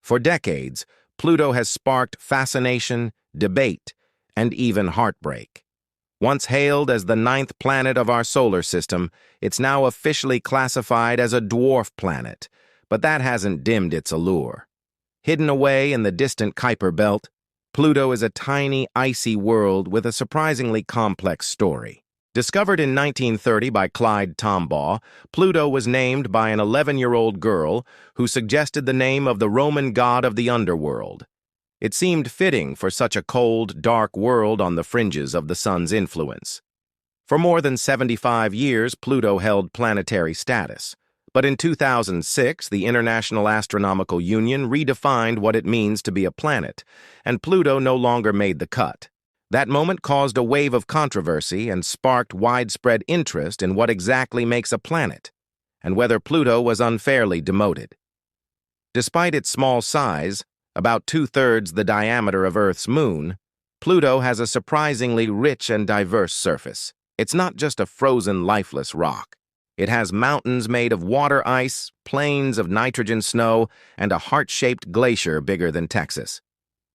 For decades, Pluto has sparked fascination, debate, and even heartbreak. Once hailed as the ninth planet of our solar system, it's now officially classified as a dwarf planet, but that hasn't dimmed its allure. Hidden away in the distant Kuiper Belt, Pluto is a tiny, icy world with a surprisingly complex story. Discovered in 1930 by Clyde Tombaugh, Pluto was named by an 11-year-old girl who suggested the name of the Roman god of the underworld. It seemed fitting for such a cold, dark world on the fringes of the sun's influence. For more than 75 years, Pluto held planetary status. But in 2006, the International Astronomical Union redefined what it means to be a planet, and Pluto no longer made the cut. That moment caused a wave of controversy and sparked widespread interest in what exactly makes a planet, and whether Pluto was unfairly demoted. Despite its small size, about two-thirds the diameter of Earth's moon, Pluto has a surprisingly rich and diverse surface. It's not just a frozen, lifeless rock. It has mountains made of water ice, plains of nitrogen snow, and a heart-shaped glacier bigger than Texas.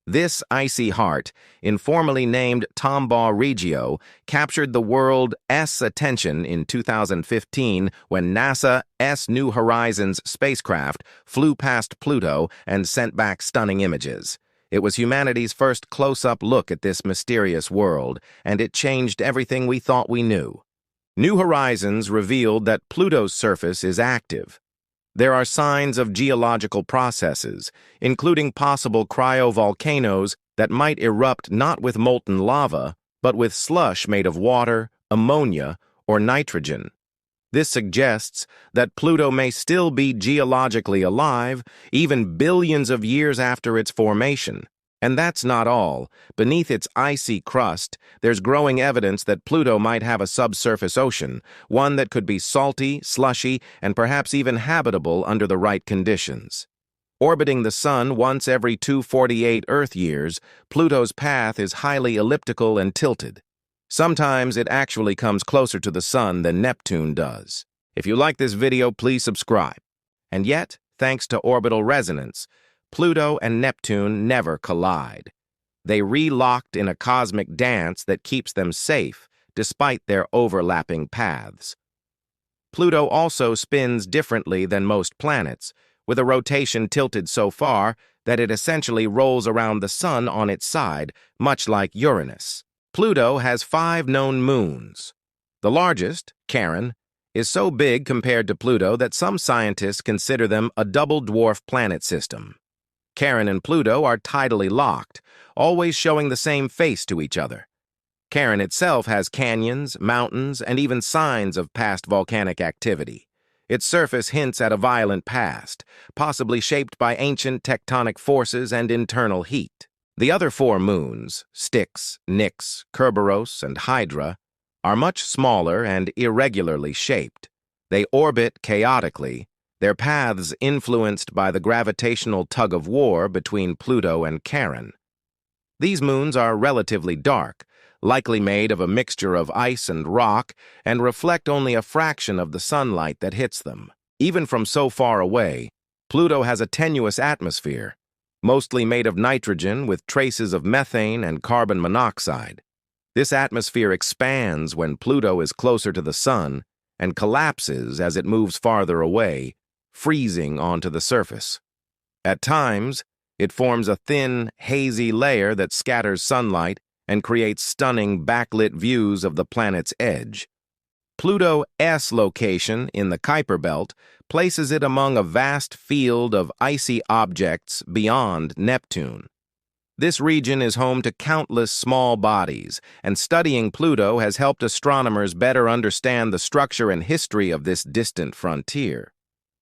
This icy heart, informally named Tombaugh Regio, captured the world's attention in 2015 when NASA's New Horizons spacecraft flew past Pluto and sent back stunning images. It was humanity's first close-up look at this mysterious world, and it changed everything we thought we knew. New Horizons revealed that Pluto's surface is active. There are signs of geological processes, including possible cryovolcanoes that might erupt not with molten lava, but with slush made of water, ammonia, or nitrogen. This suggests that Pluto may still be geologically alive, even billions of years after its formation. And that's not all. Beneath its icy crust, there's growing evidence that Pluto might have a subsurface ocean, one that could be salty, slushy, and perhaps even habitable under the right conditions. Orbiting the Sun once every 248 Earth years, Pluto's path is highly elliptical and tilted. Sometimes it actually comes closer to the Sun than Neptune does. If you like this video, please subscribe. And yet, thanks to orbital resonance, Pluto and Neptune never collide. They re-locked in a cosmic dance that keeps them safe, despite their overlapping paths. Pluto also spins differently than most planets, with a rotation tilted so far that it essentially rolls around the Sun on its side, much like Uranus. Pluto has 5 known moons. The largest, Charon, is so big compared to Pluto that some scientists consider them a double dwarf planet system. Charon and Pluto are tidally locked, always showing the same face to each other. Charon itself has canyons, mountains, and even signs of past volcanic activity. Its surface hints at a violent past, possibly shaped by ancient tectonic forces and internal heat. The other 4 moons, Styx, Nix, Kerberos, and Hydra, are much smaller and irregularly shaped. They orbit chaotically, their paths influenced by the gravitational tug-of-war between Pluto and Charon. These moons are relatively dark, likely made of a mixture of ice and rock, and reflect only a fraction of the sunlight that hits them. Even from so far away, Pluto has a tenuous atmosphere, mostly made of nitrogen with traces of methane and carbon monoxide. This atmosphere expands when Pluto is closer to the Sun and collapses as it moves farther away, freezing onto the surface. At times, it forms a thin, hazy layer that scatters sunlight and creates stunning backlit views of the planet's edge. Pluto's location in the Kuiper Belt places it among a vast field of icy objects beyond Neptune. This region is home to countless small bodies, and studying Pluto has helped astronomers better understand the structure and history of this distant frontier.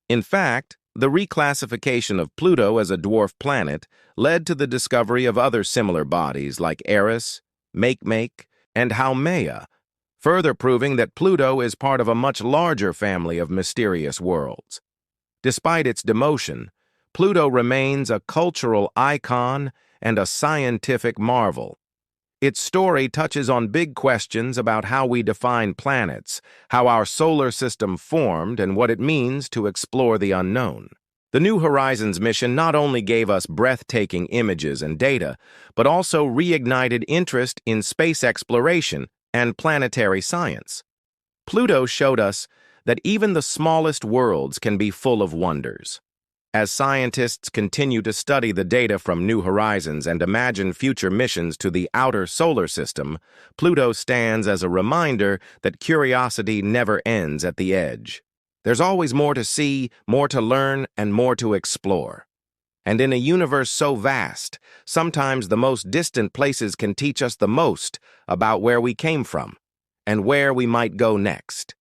In fact, the reclassification of Pluto as a dwarf planet led to the discovery of other similar bodies like Eris, Makemake, and Haumea, further proving that Pluto is part of a much larger family of mysterious worlds. Despite its demotion, Pluto remains a cultural icon and a scientific marvel. Its story touches on big questions about how we define planets, how our solar system formed, and what it means to explore the unknown. The New Horizons mission not only gave us breathtaking images and data, but also reignited interest in space exploration and planetary science. Pluto showed us that even the smallest worlds can be full of wonders. As scientists continue to study the data from New Horizons and imagine future missions to the outer solar system, Pluto stands as a reminder that curiosity never ends at the edge. There's always more to see, more to learn, and more to explore. And in a universe so vast, sometimes the most distant places can teach us the most about where we came from and where we might go next.